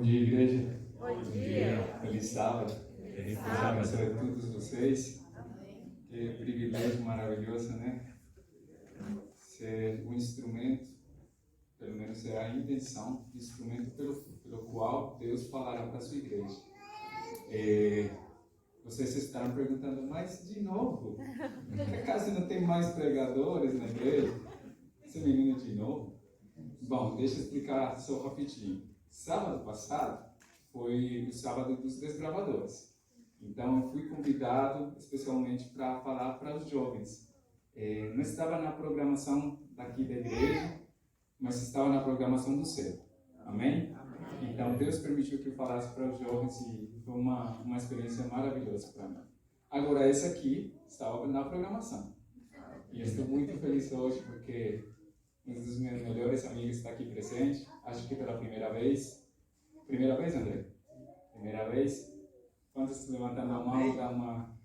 dia, igreja. Bom dia. Feliz sábado. Feliz Deus sábado. abençoe a todos vocês. Amém. Que privilégio maravilhoso, né? Ser um instrumento, pelo menos é a intenção, instrumento pelo qual Deus falará para a sua igreja. Vocês estarão perguntando, mas de novo? Por acaso não tem mais pregadores na igreja? Esse menino de novo? Bom, deixa eu explicar só rapidinho. Sábado passado foi o sábado dos desbravadores. Então eu fui convidado especialmente para falar para os jovens. Não estava na programação daqui da igreja, mas estava na programação do céu. Amém? Então Deus permitiu que eu falasse para os jovens e foi uma experiência maravilhosa para mim. Agora esse aqui estava na programação. E eu estou muito feliz hoje porque um dos meus melhores amigos está aqui presente, acho que pela primeira vez. Primeira vez, André? Primeira vez? Quantos levantando a mão, dá uma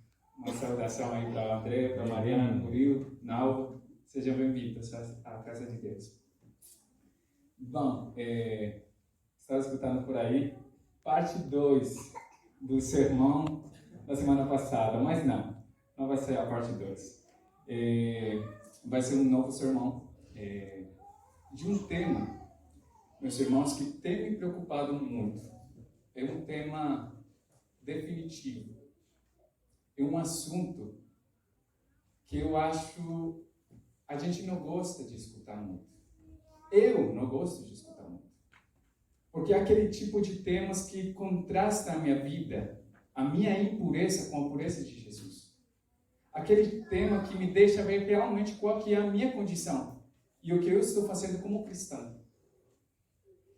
saudação aí para o André, para a Mariana, Murilo, Nalva. Sejam bem-vindos à casa de Deus. Bom, estava escutando por aí, parte 2 do sermão da semana passada, mas não vai ser a parte 2. Vai ser um novo sermão. De um tema, meus irmãos, que tem me preocupado muito. É um tema definitivo. É um assunto que eu acho a gente não gosta de escutar muito. Eu não gosto de escutar muito. Porque é aquele tipo de temas que contrasta a minha vida, a minha impureza com a pureza de Jesus. Aquele tema que me deixa ver realmente qual que é a minha condição e o que eu estou fazendo como cristão.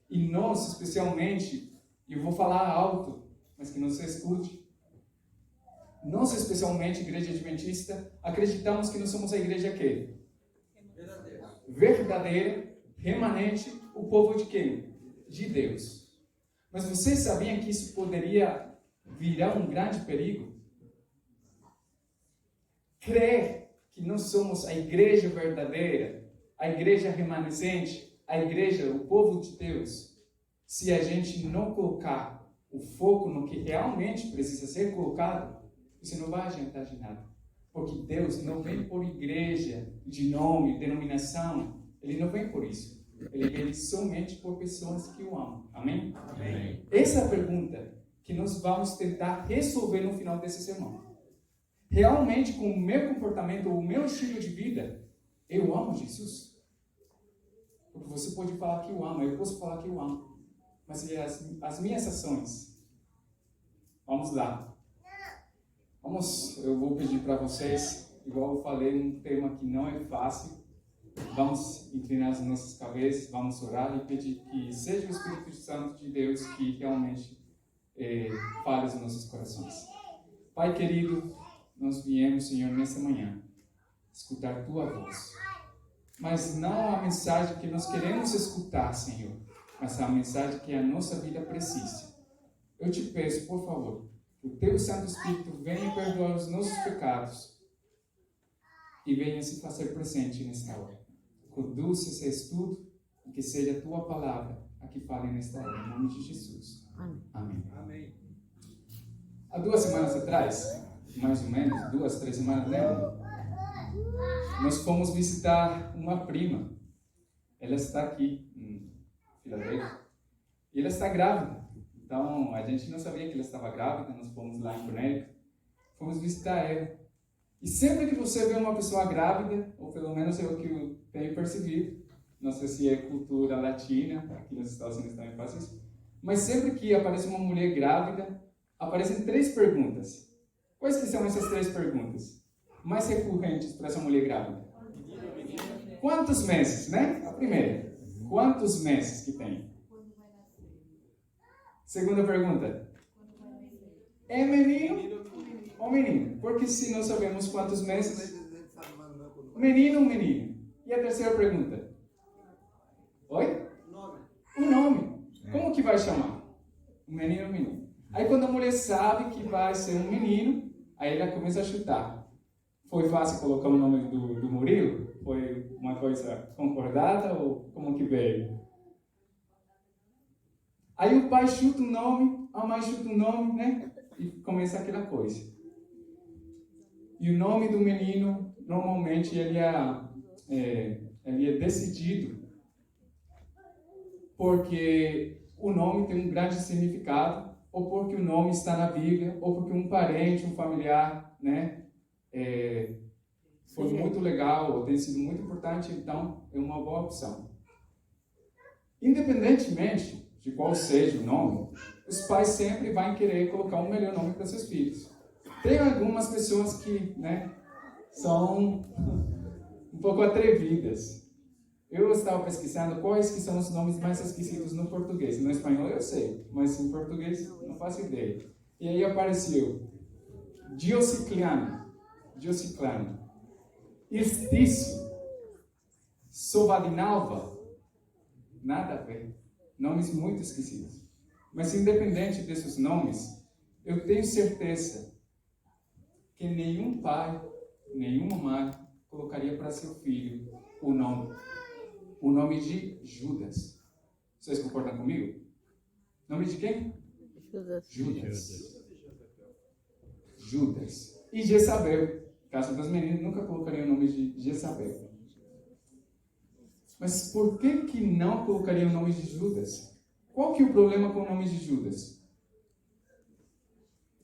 E nós, especialmente, e eu vou falar alto, mas que não se escute, nós, especialmente, Igreja Adventista, acreditamos que nós somos a igreja quê? Verdadeira, remanente, o povo de quem? De Deus. Mas vocês sabiam que isso poderia virar um grande perigo? Crer que nós somos a igreja verdadeira, a igreja remanescente, a igreja, o povo de Deus, se a gente não colocar o foco no que realmente precisa ser colocado, isso não vai adiantar de nada. Porque Deus não vem por igreja de nome, denominação. Ele não vem por isso. Ele vem somente por pessoas que o amam. Amém? Amém. Essa é a pergunta que nós vamos tentar resolver no final desse sermão. Realmente, com o meu comportamento, o meu estilo de vida, eu amo Jesus? Porque você pode falar que eu amo, eu posso falar que eu amo. Mas e as minhas ações? Vamos lá. Eu vou pedir para vocês, igual eu falei, um tema que não é fácil. Vamos inclinar as nossas cabeças, vamos orar e pedir que seja o Espírito Santo de Deus que realmente fale os nossos corações. Pai querido, nós viemos, Senhor, nessa manhã, escutar Tua voz. Mas não a mensagem que nós queremos escutar, Senhor, mas a mensagem que a nossa vida precisa. Eu te peço, por favor, que o Teu Santo Espírito venha perdoar os nossos pecados e venha se fazer presente nesta hora. Conduz esse estudo e que seja a Tua palavra a que fale nesta hora, em nome de Jesus. Amém. Amém. Há 2 semanas atrás, mais ou menos, 2, 3 semanas, lembra? Nós fomos visitar uma prima. Ela está aqui em Filadélfia. E ela está grávida. Então, a gente não sabia que ela estava grávida. Nós fomos lá em Connecticut. Fomos visitar ela. E sempre que você vê uma pessoa grávida, ou pelo menos é o que eu tenho percebido, não sei se é cultura latina, aqui nos Estados Unidos também faz isso, mas sempre que aparece uma mulher grávida, aparecem 3 perguntas. Quais que são essas 3 perguntas mais recorrentes para essa mulher grávida? Quantos meses, né? A primeira. Quantos meses que tem? Segunda pergunta. É menino ou menina? Porque se não sabemos quantos meses, menino ou menina? E a terceira pergunta? Oi? O nome. Como que vai chamar? Um menino ou menina? Aí quando a mulher sabe que vai ser um menino, aí ela começa a chutar. Foi fácil colocar o nome do Murilo? Foi uma coisa concordada ou como que veio? Aí o pai chuta um nome, a mãe chuta um nome, né? E começa aquela coisa. E o nome do menino, normalmente, ele é decidido porque o nome tem um grande significado, ou porque o nome está na Bíblia, ou porque um parente, um familiar, né? Foi muito legal, ou tem sido muito importante, então é uma boa opção. Independentemente de qual seja o nome, os pais sempre vão querer colocar um melhor nome para seus filhos. Tem algumas pessoas que, né, são um pouco atrevidas. Eu estava pesquisando quais que são os nomes mais esquecidos no português. No espanhol eu sei, mas em português não faço ideia. E aí apareceu Diociclano, Estício, Sovadinalva, nada a ver. Nomes muito esquecidos. Mas independente desses nomes, eu tenho certeza que nenhum pai, nenhuma mãe colocaria para seu filho o nome de Judas. Vocês concordam comigo? Nome de quem? Judas. E Jezabel. No caso das meninas, nunca colocaria o nome de Jezabel. Mas por que não colocaria o nome de Judas? Qual que é o problema com o nome de Judas?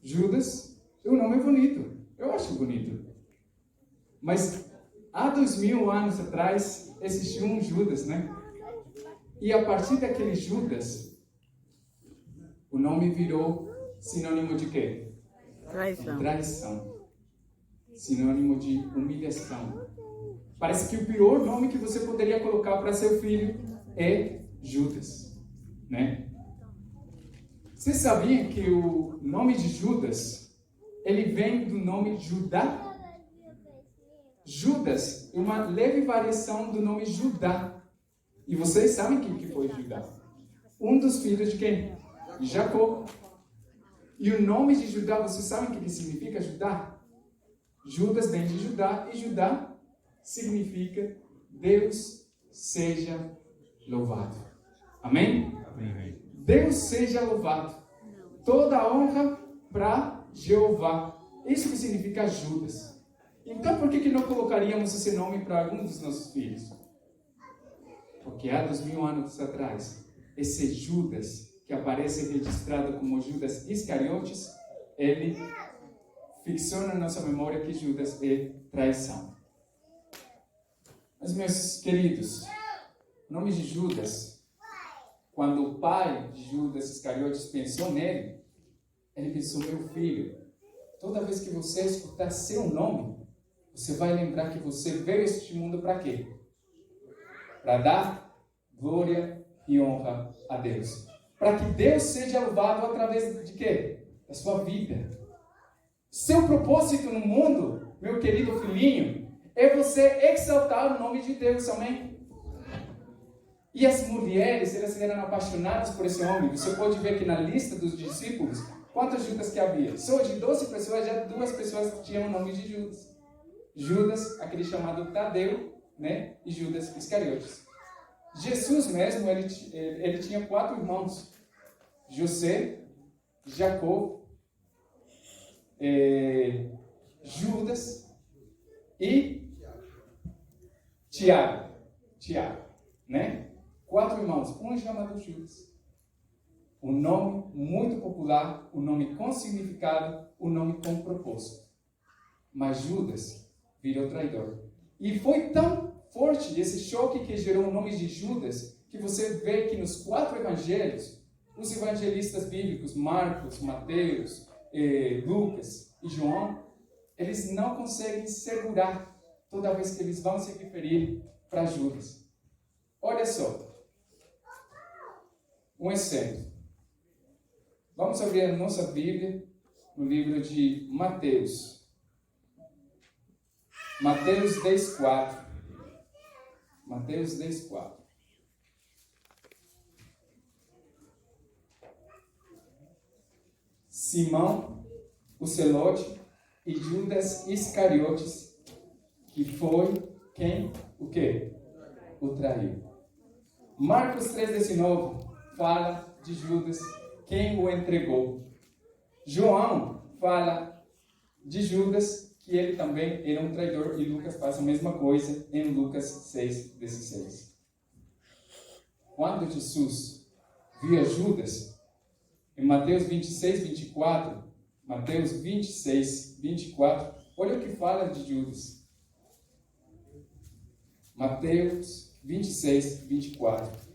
Judas, o nome é bonito. Eu acho bonito. Mas há 2000 anos atrás, existiu um Judas, né? E a partir daquele Judas, o nome virou sinônimo de quê? Traição. Sinônimo de humilhação. Parece que o pior nome que você poderia colocar para seu filho é Judas, né? Você sabia que o nome de Judas, ele vem do nome Judá? Judas é uma leve variação do nome Judá. E vocês sabem quem que foi Judá? Um dos filhos de quem? Jacó. E o nome de Judá, vocês sabem o que significa Judá? Judas vem de Judá, e Judá significa Deus seja louvado. Amém? Amém. Deus seja louvado. Toda a honra para Jeová. Isso que significa Judas. Então, por que não colocaríamos esse nome para algum dos nossos filhos? Porque há 2000 anos atrás, esse Judas, que aparece registrado como Judas Iscariotes, ele fixou na nossa memória que Judas é traição. Mas, meus queridos, o nome de Judas, quando o pai de Judas Iscariotes pensou nele, ele pensou: meu filho, toda vez que você escutar seu nome, você vai lembrar que você veio a este mundo para quê? Para dar glória e honra a Deus. Para que Deus seja louvado através de quê? Da sua vida. Seu propósito no mundo, meu querido filhinho, é você exaltar o nome de Deus, amém? E as mulheres, elas eram apaixonadas por esse homem. Você pode ver que na lista dos discípulos, quantas Judas que havia? Só de 12 pessoas, já 2 pessoas tinham o nome de Judas. Judas, aquele chamado Tadeu, né? E Judas Iscariotes. Jesus mesmo, ele tinha 4 irmãos. José, Jacó, Judas e Tiago, né? 4 irmãos, um chamado Judas. Um nome muito popular, um nome com significado, um nome com propósito. Mas Judas virou traidor. E foi tão forte esse choque que gerou o nome de Judas, que você vê que nos 4 evangelhos, os evangelistas bíblicos, Marcos, Mateus, Lucas e João, eles não conseguem segurar toda vez que eles vão se referir para Judas. Olha só. Um exemplo. Vamos abrir a nossa Bíblia no livro de Mateus. Mateus 10:4. Mateus 10:4. Simão, o Zelote, e Judas Iscariotes, que foi quem? O quê? O traiu. Marcos 3:19 fala de Judas, quem o entregou. João fala de Judas, que ele também era um traidor, e Lucas faz a mesma coisa em Lucas 6,16. Quando Jesus via Judas, em Mateus 26, 24, Mateus 26, 24, olha o que fala de Judas. Mateus 26, 24.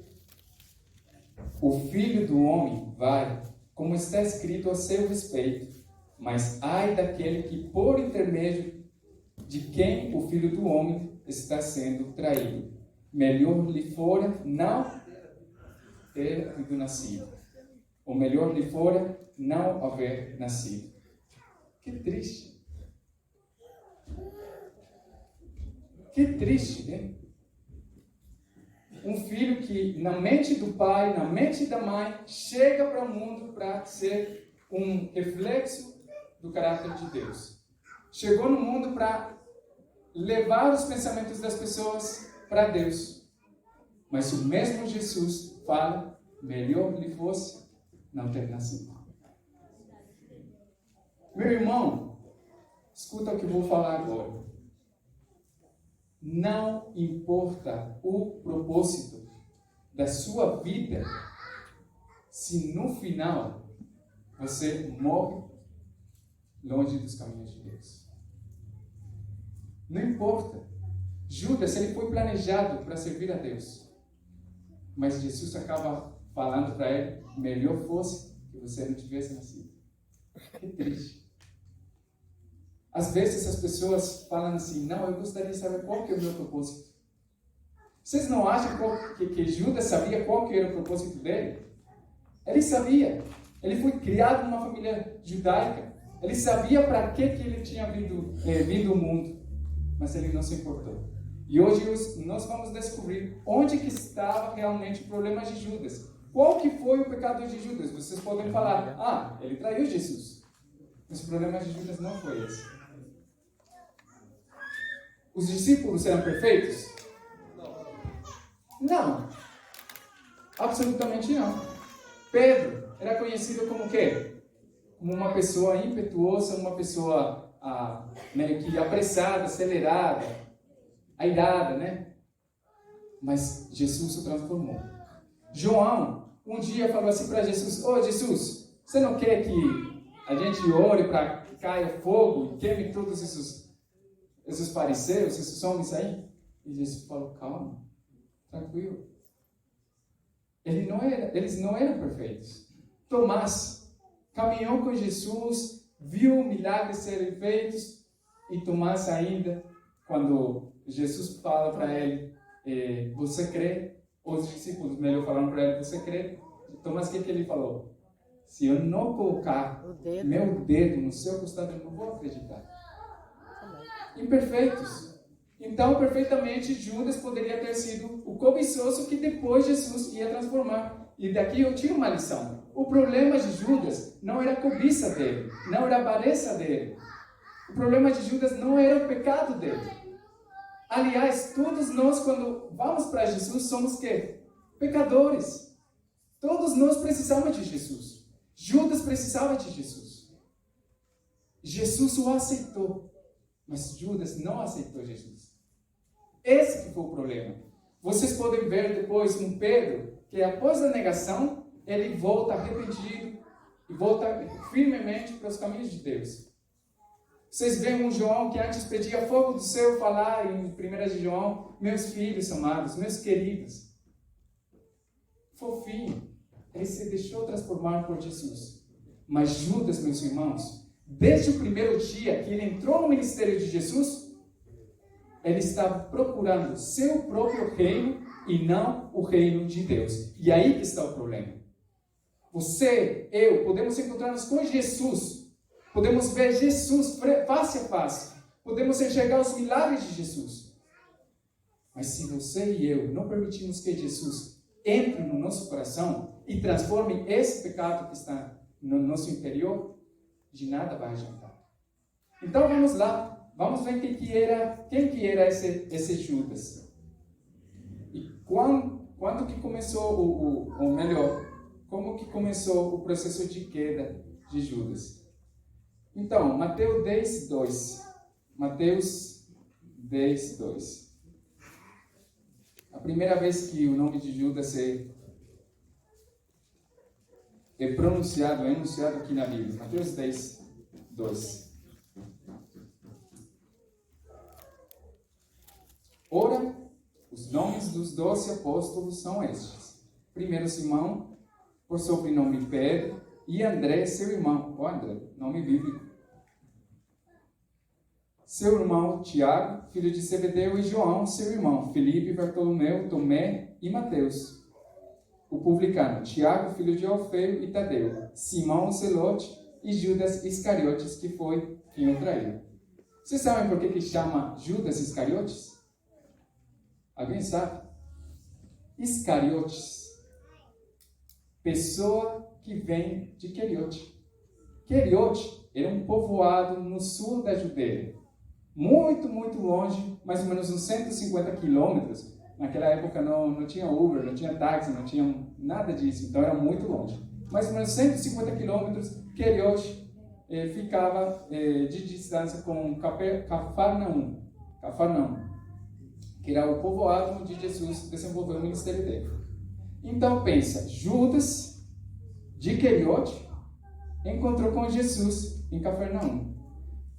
O Filho do Homem vai, como está escrito a seu respeito, mas ai daquele que, por intermédio de quem o Filho do Homem está sendo traído. Melhor lhe fora não ter sido nascido. Ou melhor lhe fora não haver nascido. Que triste. Que triste, né? Um filho que, na mente do pai, na mente da mãe, chega para o mundo para ser um reflexo do caráter de Deus. Chegou no mundo para levar os pensamentos das pessoas para Deus. Mas o mesmo Jesus fala, melhor lhe fosse não ter nascido. Meu irmão, escuta o que eu vou falar agora. Não importa o propósito da sua vida, se no final você morre longe dos caminhos de Deus. Não importa. Judas, ele foi planejado para servir a Deus. Mas Jesus acaba falando para ele, melhor fosse que você não tivesse nascido. Que triste. Às vezes as pessoas falam assim, não, eu gostaria de saber qual que é o meu propósito. Vocês não acham que Judas sabia qual que era o propósito dele? Ele sabia. Ele foi criado numa família judaica. Ele sabia para que ele tinha vindo ao mundo. Mas ele não se importou. E hoje nós vamos descobrir onde que estava realmente o problema de Judas. Qual que foi o pecado de Judas? Vocês podem falar, ele traiu Jesus. Mas o problema de Judas não foi esse. Os discípulos eram perfeitos? Não. Absolutamente não. Pedro era conhecido como o quê? Como uma pessoa impetuosa, uma pessoa meio que apressada, acelerada, airada, né? Mas Jesus o transformou. João, um dia falou assim para Jesus, Jesus, você não quer que a gente ore para que caia fogo e queime todos esses fariseus, esses homens aí? E Jesus falou, calma, tranquilo. Eles não eram perfeitos. Tomás caminhou com Jesus, viu milagres serem feitos, e Tomás ainda, quando Jesus fala para ele, você crê? Os discípulos melhor falaram para ele, você crê? Tomás, o que ele falou? Se eu não colocar meu dedo no seu costado, eu não vou acreditar. Imperfeitos. Então, perfeitamente, Judas poderia ter sido o cobiçoso que depois Jesus ia transformar. E daqui eu tiro uma lição. O problema de Judas não era a cobiça dele, não era a avareza dele. O problema de Judas não era o pecado dele. Aliás, todos nós, quando vamos para Jesus, somos o quê? Pecadores. Todos nós precisamos de Jesus. Judas precisava de Jesus. Jesus o aceitou. Mas Judas não aceitou Jesus. Esse que foi o problema. Vocês podem ver depois um Pedro, que após a negação, ele volta arrependido e volta firmemente para os caminhos de Deus. Vocês veem um João que antes pedia fogo do céu falar em 1 de João, meus filhos amados, meus queridos. Fofinho. Ele se deixou transformar por Jesus. Mas Judas, meus irmãos, desde o primeiro dia que ele entrou no ministério de Jesus, ele estava procurando seu próprio reino e não o reino de Deus. E aí que está o problema. Você, eu, podemos encontrar-nos com Jesus. Podemos ver Jesus face a face. Podemos enxergar os milagres de Jesus. Mas se você e eu não permitirmos que Jesus entre no nosso coração e transforme esse pecado que está no nosso interior, de nada vai adiantar. Então vamos lá. Vamos ver quem que era esse Judas. E quando que começou, ou melhor, como que começou o processo de queda de Judas. Então, Mateus 10, 2. Mateus 10, 2. A primeira vez que o nome de Judas é pronunciado, é enunciado aqui na Bíblia. Mateus 10, 2. Ora, os nomes dos 12 apóstolos são estes. Primeiro Simão, por sobrenome Pedro, e André, seu irmão. André, nome bíblico. Seu irmão Tiago, filho de Zebedeu, e João, seu irmão, Filipe, Bartolomeu, Tomé e Mateus. O publicano, Tiago, filho de Alfeu e Tadeu, Simão o Zelote e Judas Iscariotes, que foi quem o traiu. Vocês sabem por que chama Judas Iscariotes? Alguém sabe? Iscariotes. Pessoa que vem de Queriote. Queriote era um povoado no sul da Judeia. Muito, muito longe, mais ou menos uns 150 quilômetros. Naquela época não tinha Uber, não tinha táxi, não tinha nada disso. Então era muito longe. Mais ou menos 150 quilômetros, Queriote ficava de distância com Cafarnaum, que era o povoado onde Jesus desenvolveu o ministério dele. Então pensa, Judas de Queriote encontrou com Jesus em Cafarnaum.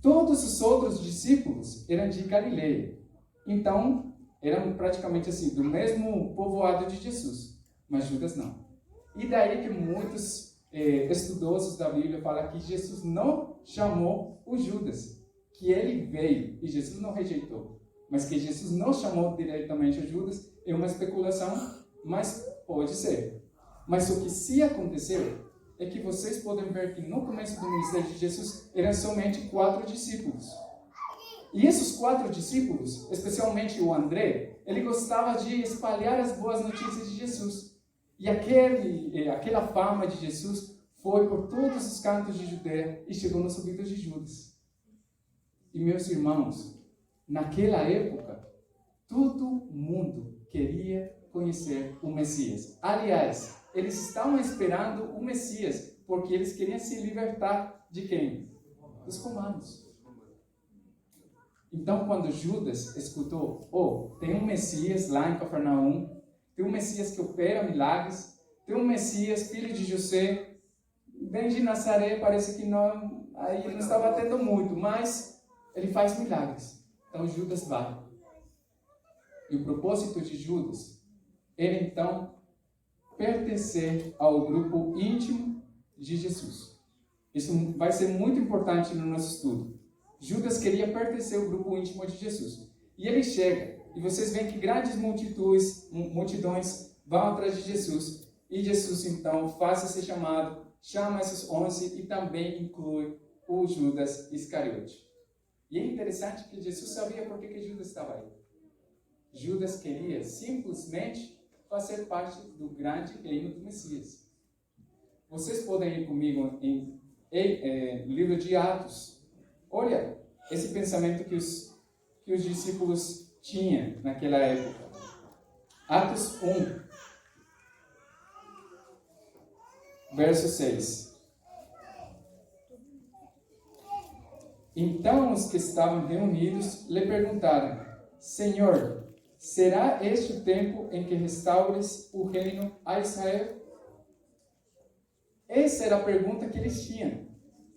Todos os outros discípulos eram de Galileia. Então, eram praticamente assim, do mesmo povoado de Jesus. Mas Judas não. E daí que muitos estudiosos da Bíblia falam que Jesus não chamou o Judas. Que ele veio e Jesus não rejeitou. Mas que Jesus não chamou diretamente o Judas é uma especulação, mas pode ser. Mas o que se aconteceu é que vocês podem ver que no começo do ministério de Jesus eram somente 4 discípulos. E esses 4 discípulos, especialmente o André, ele gostava de espalhar as boas notícias de Jesus. E aquela fama de Jesus foi por todos os cantos de Judeia e chegou nos ouvidos de Judas. E meus irmãos, naquela época, todo mundo queria conhecer o Messias. Aliás, eles estavam esperando o Messias, porque eles queriam se libertar de quem? Dos romanos. Então, quando Judas escutou, tem um Messias lá em Cafarnaum, tem um Messias que opera milagres, tem um Messias, filho de José, vem de Nazaré, parece que aí não está batendo muito, mas ele faz milagres. Então, Judas vai. E o propósito de Judas era, então, pertencer ao grupo íntimo de Jesus. Isso vai ser muito importante no nosso estudo. Judas queria pertencer ao grupo íntimo de Jesus. E ele chega, e vocês veem que grandes multidões vão atrás de Jesus. E Jesus, então, faz esse chamado, chama esses 11 e também inclui o Judas Iscariote. E é interessante que Jesus sabia por que Judas estava aí. Judas queria simplesmente fazer parte do grande reino do Messias. Vocês podem ir comigo em livro de Atos. Olha esse pensamento que os discípulos tinham naquela época. Atos 1, verso 6. Então os que estavam reunidos lhe perguntaram: Senhor, será este o tempo em que restaures o reino a Israel? Essa era a pergunta que eles tinham.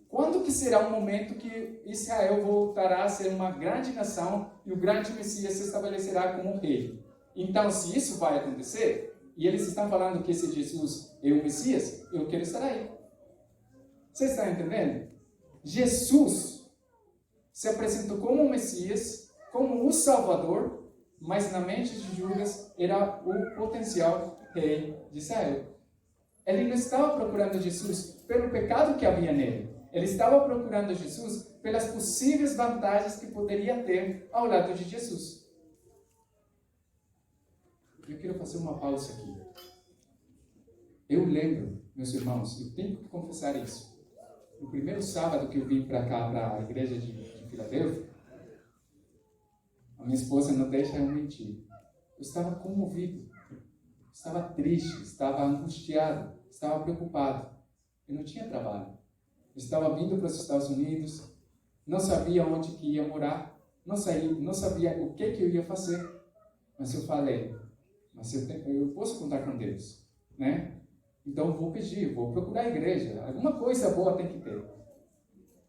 Quando que será o momento que Israel voltará a ser uma grande nação e o grande Messias se estabelecerá como rei? Então, se isso vai acontecer, e eles estão falando que esse Jesus é o Messias, eu quero estar aí. Vocês estão entendendo? Jesus se apresentou como o Messias, como o Salvador, mas na mente de Judas era o potencial rei de Israel. Ele não estava procurando Jesus pelo pecado que havia nele. Ele estava procurando Jesus pelas possíveis vantagens que poderia ter ao lado de Jesus. Eu quero fazer uma pausa aqui. Eu lembro, meus irmãos, eu tenho que confessar isso. No primeiro sábado que eu vim para cá, para a igreja de Filadélfia, a minha esposa não deixa eu mentir. Eu estava comovido, estava triste, estava angustiado. estava preocupado. Eu não tinha trabalho. Eu estava vindo para os Estados Unidos, não sabia onde que ia morar, não sabia o que eu ia fazer. Mas eu falei, eu posso contar com Deus, né? Então eu vou pedir, vou procurar a igreja. Alguma coisa boa tem que ter.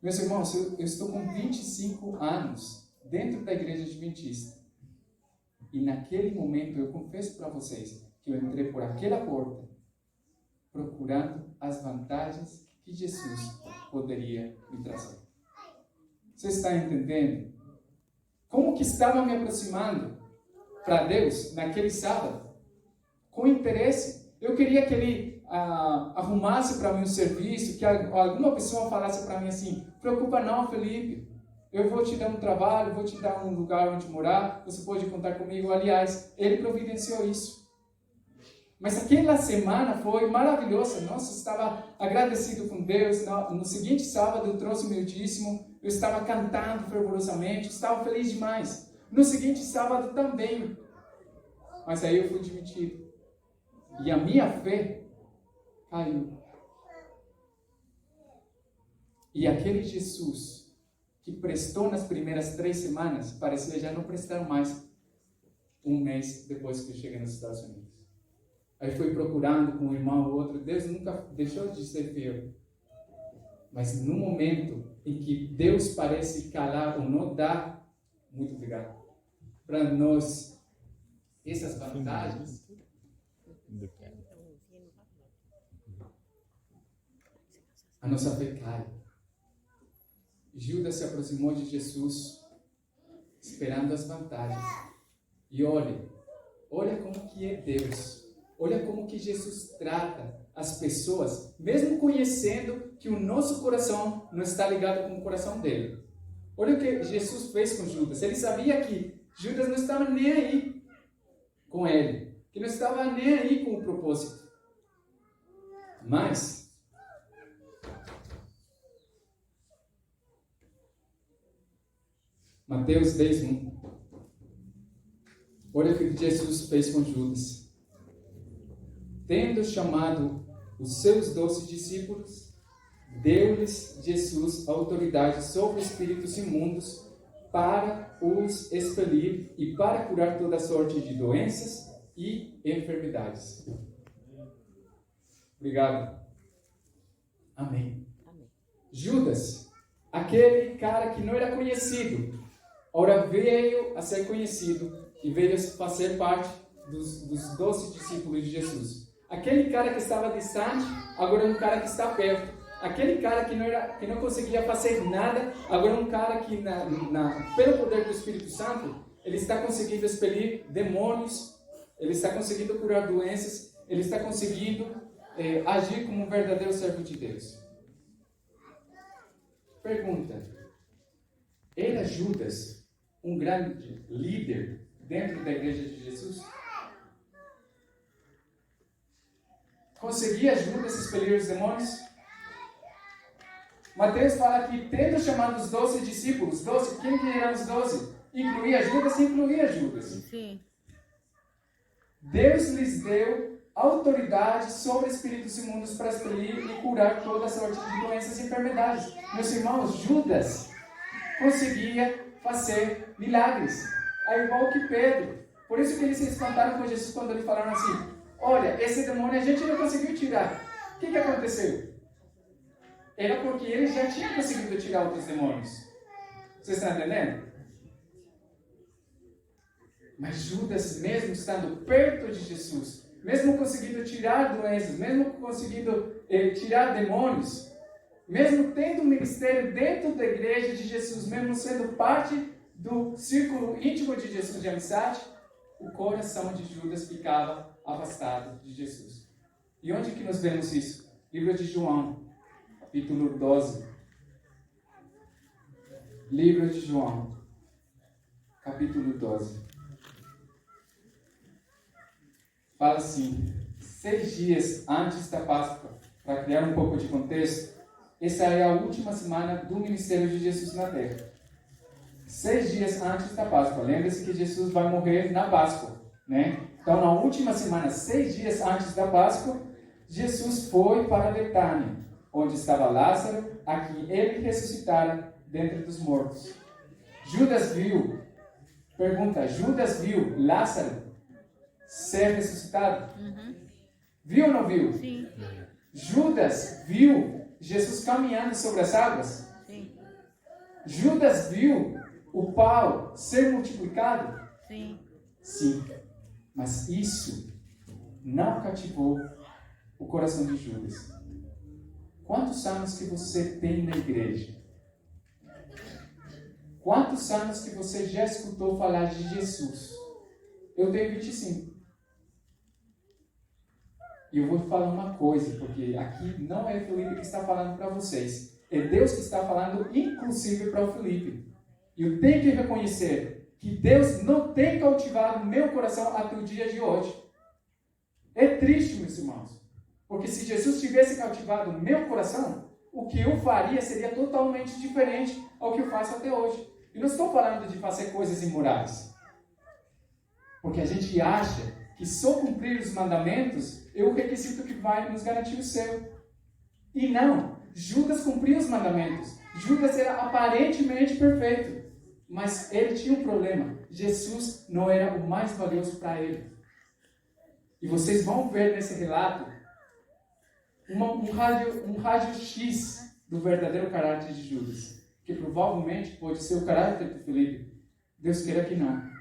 Meus irmãos, eu estou com 25 anos dentro da igreja adventista. E naquele momento eu confesso para vocês que eu entrei por aquela porta procurando as vantagens que Jesus poderia me trazer. Você está entendendo? Como que estava me aproximando para Deus naquele sábado? Com interesse. Eu queria que Ele arrumasse para mim um serviço, que alguma pessoa falasse para mim assim, preocupa não, Felipe, eu vou te dar um trabalho, vou te dar um lugar onde morar, você pode contar comigo. Aliás, Ele providenciou isso. Mas aquela semana foi maravilhosa. Nossa, eu estava agradecido com Deus. No seguinte sábado eu trouxe o meu dízimo, eu estava cantando fervorosamente, estava feliz demais. No seguinte sábado também. Mas aí eu fui demitido. E a minha fé caiu. E aquele Jesus que prestou nas primeiras 3 semanas, parecia já não prestar mais um mês depois que eu cheguei nos Estados Unidos. Aí fui procurando com um irmão ou outro. Deus nunca deixou de ser fiel. Mas no momento em que Deus parece calar ou não dá, muito obrigado, para nós essas vantagens, a nossa fé cai. Judas se aproximou de Jesus esperando as vantagens. E olha como que é Deus. Olha como que Jesus trata as pessoas, mesmo conhecendo que o nosso coração não está ligado com o coração dele. Olha o que Jesus fez com Judas. Ele sabia que Judas não estava nem aí com ele, que não estava nem aí com o propósito. Mas Mateus 10:1. Olha o que Jesus fez com Judas. Tendo chamado os seus 12 discípulos, deu-lhes Jesus autoridade sobre espíritos imundos para os expelir e para curar toda sorte de doenças e enfermidades. Obrigado. Amém. Judas, aquele cara que não era conhecido, agora veio a ser conhecido e veio a fazer parte dos 12 discípulos de Jesus. Aquele cara que estava distante, agora é um cara que está perto. Aquele cara que não conseguia fazer nada, agora é um cara que, pelo poder do Espírito Santo, ele está conseguindo expelir demônios, ele está conseguindo curar doenças, ele está conseguindo agir como um verdadeiro servo de Deus. Pergunta: era Judas um grande líder dentro da igreja de Jesus? Conseguia Judas expelir os demônios? Mateus fala que, tendo chamado os 12 discípulos, 12, quem que eram os 12? Incluía Judas? Incluía Judas. Sim. Deus lhes deu autoridade sobre espíritos imundos para expelir e curar toda sorte de doenças e enfermidades. Meus irmãos, Judas conseguia fazer milagres, ao igual que Pedro. Por isso que eles se espantaram com Jesus quando eles falaram assim: olha, esse demônio a gente não conseguiu tirar. O que aconteceu? Era porque ele já tinha conseguido tirar outros demônios. Vocês estão entendendo? Mas Judas, mesmo estando perto de Jesus, mesmo conseguindo tirar doenças, mesmo conseguindo tirar demônios, mesmo tendo um ministério dentro da igreja de Jesus, mesmo sendo parte do círculo íntimo de Jesus de amizade, o coração de Judas ficava afastado de Jesus. E onde que nós vemos isso? Livro de João, capítulo 12. Livro de João, capítulo 12. Fala assim: 6 dias antes da Páscoa, para criar um pouco de contexto, essa é a última semana do ministério de Jesus na terra. 6 dias antes da Páscoa. Lembre-se que Jesus vai morrer na Páscoa, né? Então, na última semana, 6 dias antes da Páscoa, Jesus foi para Betânia, onde estava Lázaro, a quem ele ressuscitara dentre dos mortos. Judas viu Lázaro ser ressuscitado? Viu ou não viu? Sim. Judas viu Jesus caminhando sobre as águas? Sim. Judas viu o pão ser multiplicado? Sim. Sim. Mas isso não cativou o coração de Judas. Quantos anos que você tem na igreja? Quantos anos que você já escutou falar de Jesus? Eu tenho 25. E eu vou falar uma coisa, porque aqui não é o Felipe que está falando para vocês. É Deus que está falando, inclusive, para o Felipe. E eu tenho que reconhecer que Deus não tem cautivado meu coração até o dia de hoje. É triste, meus irmãos. Porque se Jesus tivesse cativado meu coração, o que eu faria seria totalmente diferente ao que eu faço até hoje. E não estou falando de fazer coisas imorais. Porque a gente acha que só cumprir os mandamentos é o requisito que vai nos garantir o céu. E não. Judas cumpriu os mandamentos. Judas era aparentemente perfeito. Mas ele tinha um problema. Jesus não era o mais valioso para ele. E vocês vão ver nesse relato um raio-x do verdadeiro caráter de Judas. Que provavelmente pode ser o caráter de Filipe. Deus queira que não.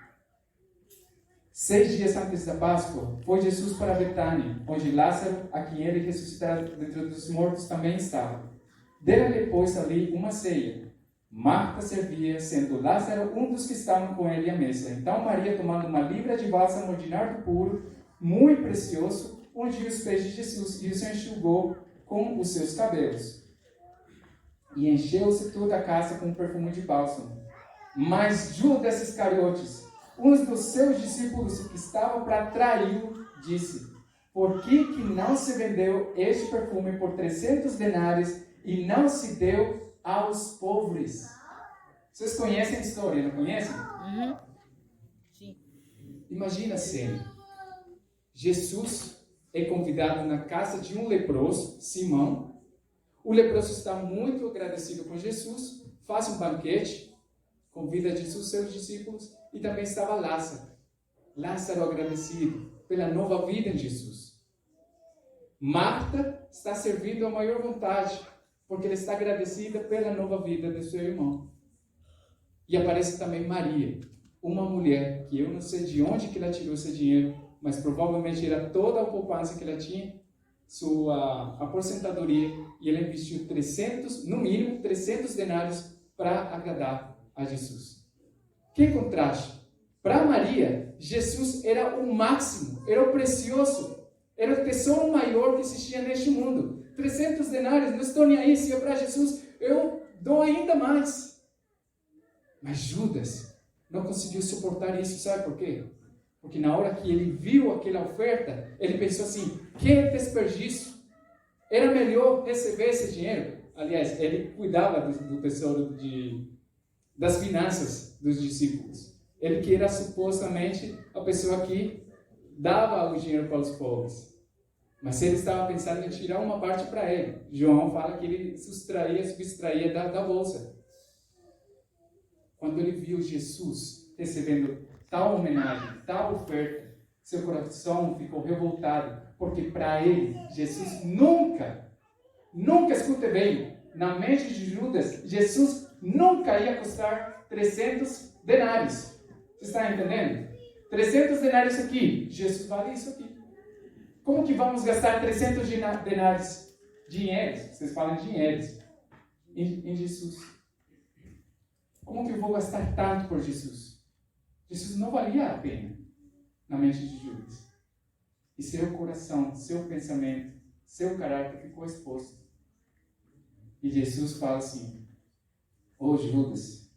6 dias antes da Páscoa, foi Jesus para Betânia, onde Lázaro, a quem ele ressuscitara dentre dos mortos, também estava. Deram-lhe, pois, ali uma ceia. Marta servia, sendo Lázaro um dos que estavam com ele à mesa. Então Maria, tomando uma libra de bálsamo de nardo puro, muito precioso, ungiu os pés de Jesus e os enxugou com os seus cabelos. E encheu-se toda a casa com um perfume de bálsamo. Mas Judas Iscariotes, um dos seus discípulos que estava para traí-lo, disse: por que não se vendeu este perfume por 300 denários e não se deu aos pobres? Vocês conhecem a história, não conhecem? Sim. Imagina a cena. Jesus é convidado na casa de um leproso, Simão. O leproso está muito agradecido com Jesus, faz um banquete, convida Jesus e seus discípulos, e também estava Lázaro. Lázaro agradecido pela nova vida em Jesus. Marta está servindo a maior vontade, porque ela está agradecida pela nova vida de seu irmão. E aparece também Maria, uma mulher que eu não sei de onde que ela tirou esse dinheiro, mas provavelmente era toda a poupança que ela tinha, sua aposentadoria, e ela investiu no mínimo 300 denários para agradar a Jesus. Que contraste! Para Maria, Jesus era o máximo, era o precioso, era o tesouro maior que existia neste mundo. 300 denários, não estou nem aí, se é para Jesus, eu dou ainda mais. Mas Judas não conseguiu suportar isso, sabe por quê? Porque na hora que ele viu aquela oferta, ele pensou assim: que desperdício! Era melhor receber esse dinheiro. Aliás, ele cuidava do tesouro das finanças dos discípulos. Ele que era supostamente a pessoa que dava o dinheiro para os pobres. Mas ele estava pensando em tirar uma parte para ele. João fala que ele subtraía da bolsa. Quando ele viu Jesus recebendo tal homenagem, tal oferta, seu coração ficou revoltado, porque para ele, Jesus nunca, escute bem, na mente de Judas, Jesus nunca ia custar 300 denários. Você está entendendo? 300 denários aqui, Jesus vale isso aqui. Como que vamos gastar 300 denários? Dinheiros, vocês falam dinheiros, em Jesus. Como que eu vou gastar tanto por Jesus? Jesus não valia a pena na mente de Judas. E seu coração, seu pensamento, seu caráter ficou exposto. E Jesus fala assim: ô Judas,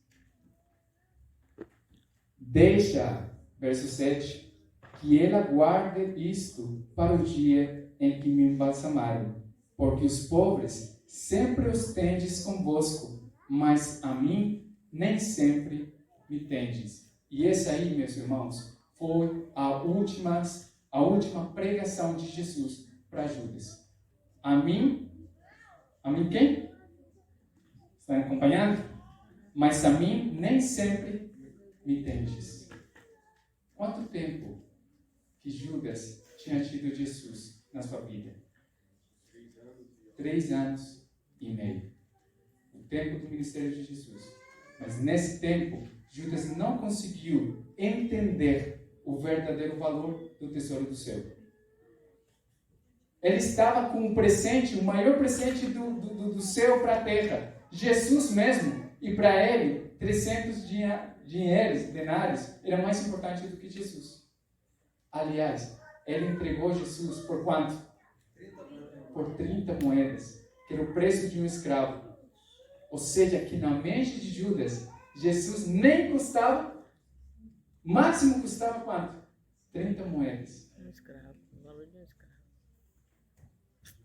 deixa, verso 7, que ele aguarde isto para o dia em que me embalsamarem, porque os pobres sempre os tendes convosco, mas a mim nem sempre me tendes. E esse aí, meus irmãos, foi a última pregação de Jesus para Judas. A mim quem? Estão acompanhando? Mas a mim nem sempre me tendes. Quanto tempo que Judas tinha tido Jesus na sua vida? 3 anos e meio. O tempo do ministério de Jesus. Mas nesse tempo, Judas não conseguiu entender o verdadeiro valor do tesouro do céu. Ele estava com um presente, o maior presente do céu para a terra. Jesus mesmo. E para ele, 300 denários era mais importante do que Jesus. Aliás, ele entregou Jesus por quanto? Por 30 moedas, que era o preço de um escravo. Ou seja, que na mente de Judas, Jesus nem custava, máximo custava quanto? 30 moedas. Um escravo, o valor de um escravo.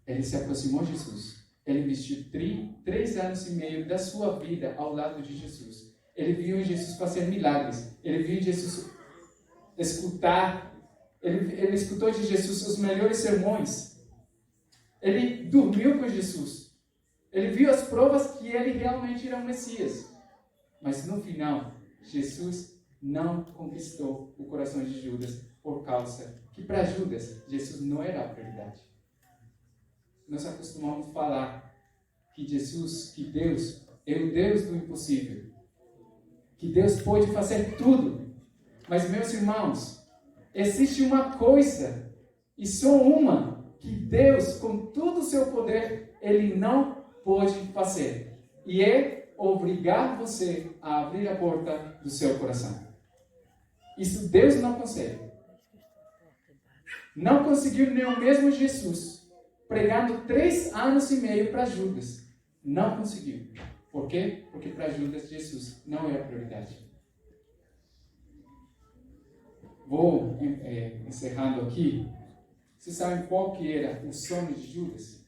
Ele se aproximou de Jesus. Ele investiu 3 anos e meio da sua vida ao lado de Jesus. Ele viu Jesus fazer milagres. Ele viu Jesus escutar. Ele escutou de Jesus os melhores sermões. Ele dormiu com Jesus. Ele viu as provas que ele realmente era o Messias. Mas no final, Jesus não conquistou o coração de Judas por causa que para Judas, Jesus não era a prioridade. Nós acostumamos falar que Jesus, que Deus é o Deus do impossível. Que Deus pode fazer tudo. Mas, meus irmãos, existe uma coisa, e só uma, que Deus, com todo o seu poder, Ele não pode fazer. E é obrigar você a abrir a porta do seu coração. Isso Deus não consegue. Não conseguiu nem o mesmo Jesus, pregando 3 anos e meio para Judas. Não conseguiu. Por quê? Porque para Judas, Jesus não é a prioridade. Vou encerrando aqui. Vocês sabem qual que era o sonho de Judas?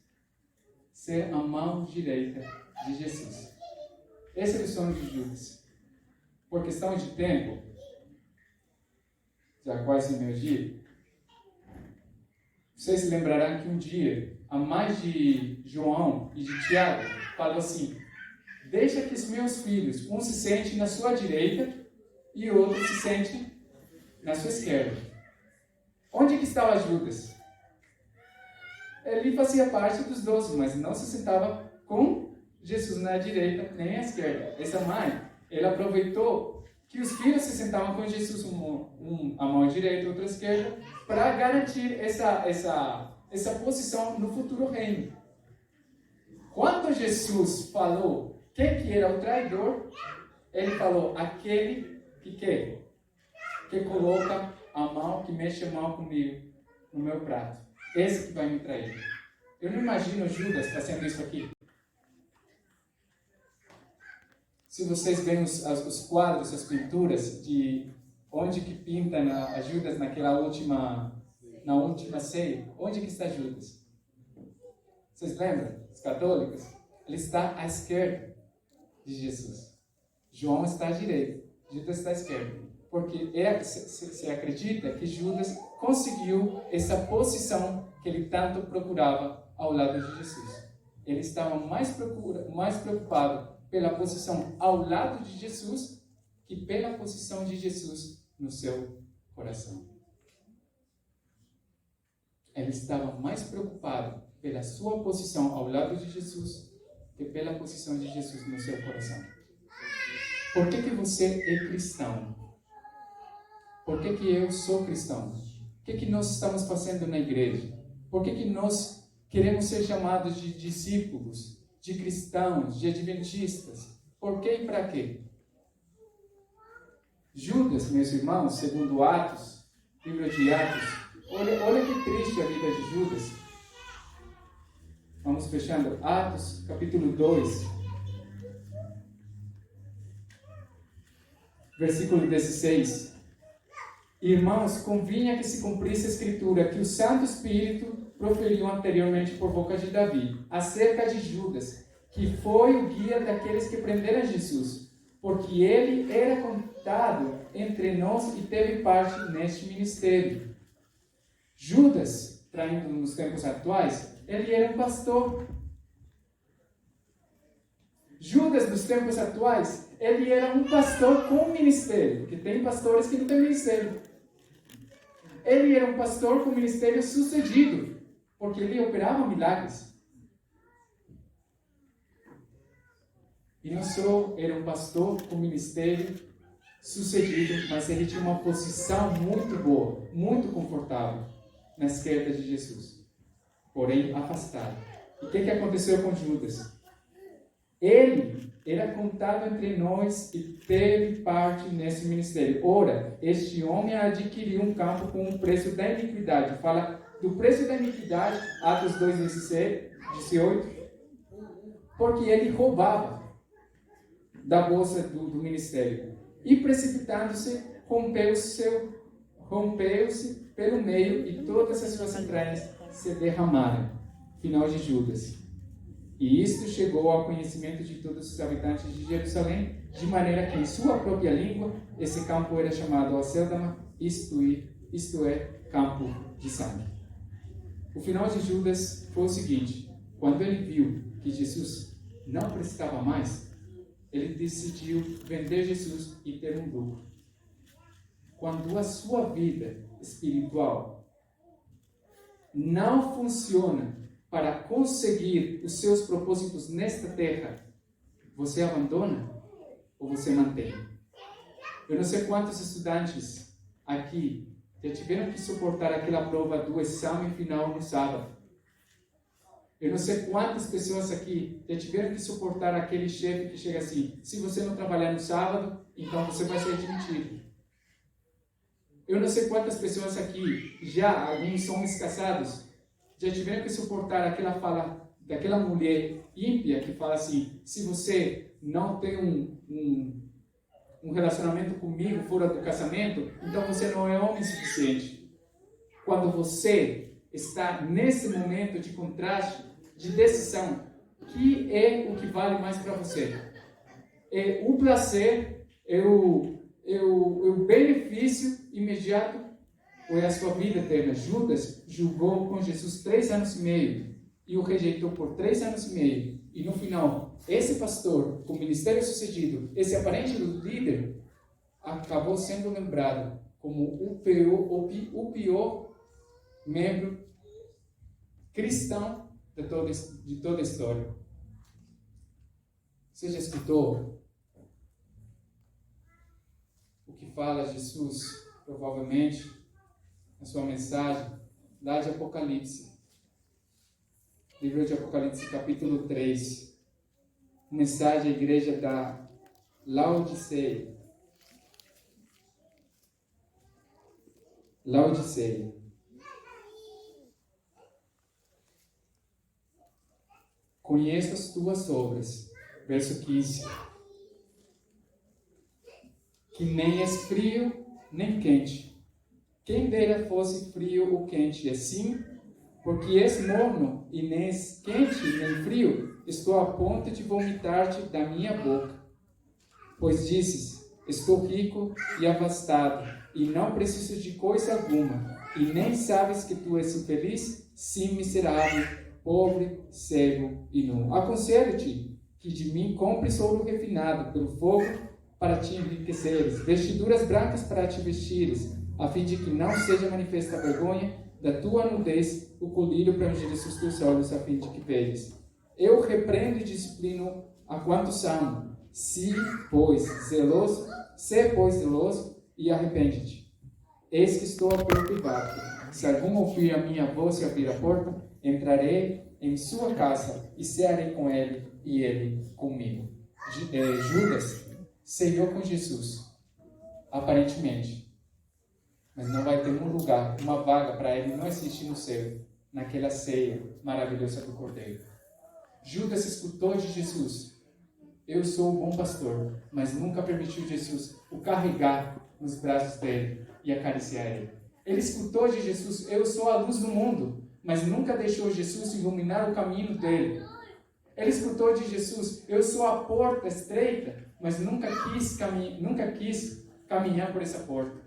Ser a mão direita de Jesus. Esse era o sonho de Judas. Por questão de tempo, já quase meio-dia, vocês se lembrarão que um dia, a mãe de João e de Tiago falou assim: deixa que os meus filhos, um se sente na sua direita e o outro se sente na sua esquerda. Onde que estava Judas? Ele fazia parte dos 12, mas não se sentava com Jesus na direita nem à esquerda. Essa mãe, ela aproveitou que os filhos se sentavam com Jesus, a mão direita e outra esquerda, para garantir essa posição no futuro reino. Quando Jesus falou quem que era o traidor, ele falou: aquele que coloca a mão, que mexe a mão comigo no meu prato. Esse que vai me trair. Eu não imagino Judas fazendo isso aqui. Se vocês veem os quadros, as pinturas de onde que pinta a Judas na última ceia, onde que está Judas? Vocês lembram? Os católicos? Ele está à esquerda de Jesus. João está à direita, Judas está à esquerda. Porque se acredita que Judas conseguiu essa posição que ele tanto procurava ao lado de Jesus. Ele estava mais preocupado pela posição ao lado de Jesus que pela posição de Jesus no seu coração. Ele estava mais preocupado pela sua posição ao lado de Jesus que pela posição de Jesus no seu coração. Por que você é cristão? Por que eu sou cristão? O que nós estamos fazendo na igreja? Por que nós queremos ser chamados de discípulos, de cristãos, de adventistas? Por quê e para quê? Judas, meus irmãos, segundo Atos, livro de Atos, olha que triste a vida de Judas. Vamos fechando. Atos, capítulo 2, versículo 16. Irmãos, convinha que se cumprisse a Escritura que o Santo Espírito proferiu anteriormente por boca de Davi, acerca de Judas, que foi o guia daqueles que prenderam Jesus, porque ele era contado entre nós e teve parte neste ministério. Judas traindo nos tempos atuais, ele era um pastor. Judas, nos tempos atuais, ele era um pastor com ministério, porque tem pastores que não têm ministério. Ele era um pastor com ministério sucedido, porque ele operava milagres. E não só era um pastor com ministério sucedido, mas ele tinha uma posição muito boa, muito confortável na esquerda de Jesus, porém afastado. E o que aconteceu com Judas? Ele era contado entre nós e teve parte nesse ministério. Ora, este homem adquiriu um campo com um preço da iniquidade. Fala do preço da iniquidade, Atos 2:18, porque ele roubava da bolsa do ministério. E precipitando-se, rompeu-se pelo meio e todas as suas entranhas se derramaram. Final de Judas. E isto chegou ao conhecimento de todos os habitantes de Jerusalém, de maneira que em sua própria língua esse campo era chamado Acéldama, isto é, campo de sangue. O final de Judas foi o seguinte: quando ele viu que Jesus não precisava mais, ele decidiu vender Jesus e ter um lucro. Quando a sua vida espiritual não funciona para conseguir os seus propósitos nesta terra, você abandona ou você mantém? Eu não sei quantos estudantes aqui já tiveram que suportar aquela prova do exame final no sábado. Eu não sei quantas pessoas aqui já tiveram que suportar aquele chefe que chega assim: se você não trabalhar no sábado, então você vai ser demitido. Eu não sei quantas pessoas aqui, já alguns homens casados, já tiveram que suportar aquela fala daquela mulher ímpia que fala assim: se você não tem um relacionamento comigo fora do casamento, então você não é homem suficiente. Quando você está nesse momento de contraste, de decisão, que é o que vale mais para você? É o prazer, é o benefício imediato ou é a sua vida eterna? Judas julgou com Jesus 3 anos e meio e o rejeitou por 3 anos e meio. E no final, esse pastor com ministério sucedido, esse aparente líder, acabou sendo lembrado como o pior membro cristão de toda a história. Você já escutou o que fala Jesus, provavelmente, na sua mensagem, lá de Apocalipse. Livro de Apocalipse, capítulo 3. Mensagem à igreja da Laodiceia. Laodiceia. Conheço as tuas obras. Verso 15. Que nem és frio, nem quente. Quem dera fosse frio ou quente, assim, porque és morno e nem és quente nem frio, estou a ponto de vomitar-te da minha boca. Pois dizes: estou rico e abastado, e não preciso de coisa alguma, e nem sabes que tu és infeliz, sim, miserável, pobre, cego e nu. Aconselho-te que de mim compres ouro refinado pelo fogo para te enriqueceres, vestiduras brancas para te vestires, a fim de que não seja manifesta a vergonha da tua nudez, o colírio para ungir os teus olhos, a fim de que vejas. Eu repreendo e disciplino a quantos amo. Se, pois, zeloso e arrepende-te. Eis que estou à porta e bato. Se algum ouvir a minha voz e abrir a porta, entrarei em sua casa e cearei com ele e ele comigo. Judas ceiou com Jesus, aparentemente, mas não vai ter um lugar, uma vaga para ele não existir no céu, naquela ceia maravilhosa do Cordeiro. Judas escutou de Jesus: eu sou o bom pastor, mas nunca permitiu Jesus o carregar nos braços dele e acariciar ele. Ele escutou de Jesus: eu sou a luz do mundo, mas nunca deixou Jesus iluminar o caminho dele. Ele escutou de Jesus: eu sou a porta estreita, mas nunca quis caminhar por essa porta.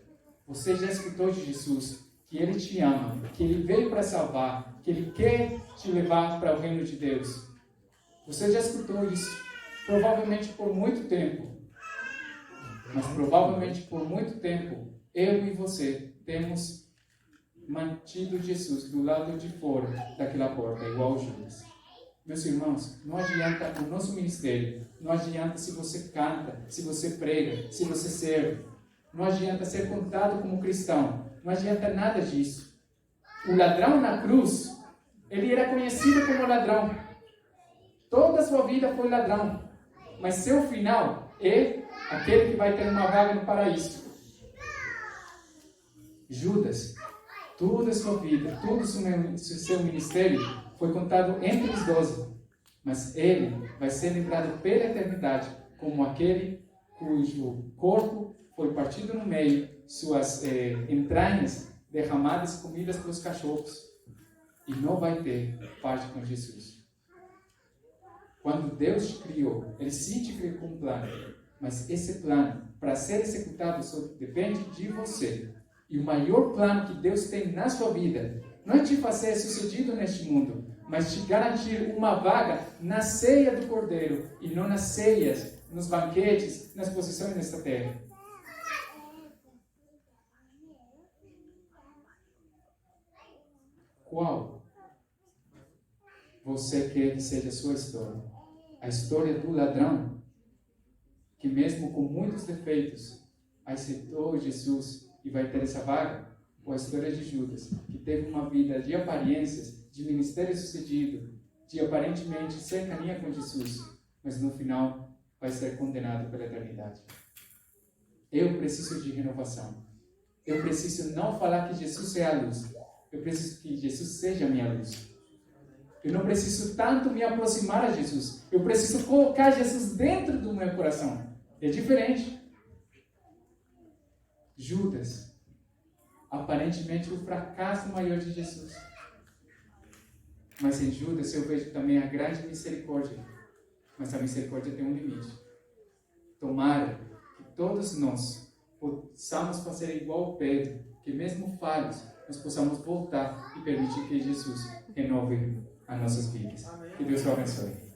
Você já escutou de Jesus: que Ele te ama, que Ele veio para salvar, que Ele quer te levar para o reino de Deus. Você já escutou isso, provavelmente por muito tempo. Mas provavelmente por muito tempo, eu e você temos mantido Jesus do lado de fora daquela porta, igual Judas. Meus irmãos, não adianta o nosso ministério, não adianta se você canta, se você prega, se você serve. Não adianta ser contado como cristão, não adianta nada disso. O ladrão na cruz, ele era conhecido como ladrão. Toda a sua vida foi ladrão. Mas seu final é aquele que vai ter uma vaga no paraíso. Judas, toda a sua vida, todo o seu ministério foi contado entre os 12. Mas ele vai ser lembrado pela eternidade como aquele cujo corpo foi partido no meio, suas entranhas derramadas e comidas pelos cachorros. E não vai ter parte com Jesus. Quando Deus te criou, Ele sim te criou com um plano. Mas esse plano, para ser executado, só depende de você. E o maior plano que Deus tem na sua vida não é te fazer sucedido neste mundo, mas te garantir uma vaga na ceia do Cordeiro e não nas ceias, nos banquetes, nas posições nesta terra. Qual você quer que seja a sua história? A história do ladrão, que mesmo com muitos defeitos, aceitou Jesus e vai ter essa vaga? Ou a história de Judas, que teve uma vida de aparências, de ministério sucedido, de aparentemente cercania com Jesus, mas no final vai ser condenado pela eternidade? Eu preciso de renovação. Eu preciso não falar que Jesus é a luz. Eu preciso que Jesus seja a minha luz. Eu não preciso tanto me aproximar a Jesus. Eu preciso colocar Jesus dentro do meu coração. É diferente. Judas, aparentemente o fracasso maior de Jesus. Mas em Judas eu vejo também a grande misericórdia. Mas a misericórdia tem um limite. Tomara que todos nós possamos fazer igual Pedro, que mesmo falhos, nós possamos voltar e permitir que Jesus renove as nossas vidas. Que Deus te abençoe.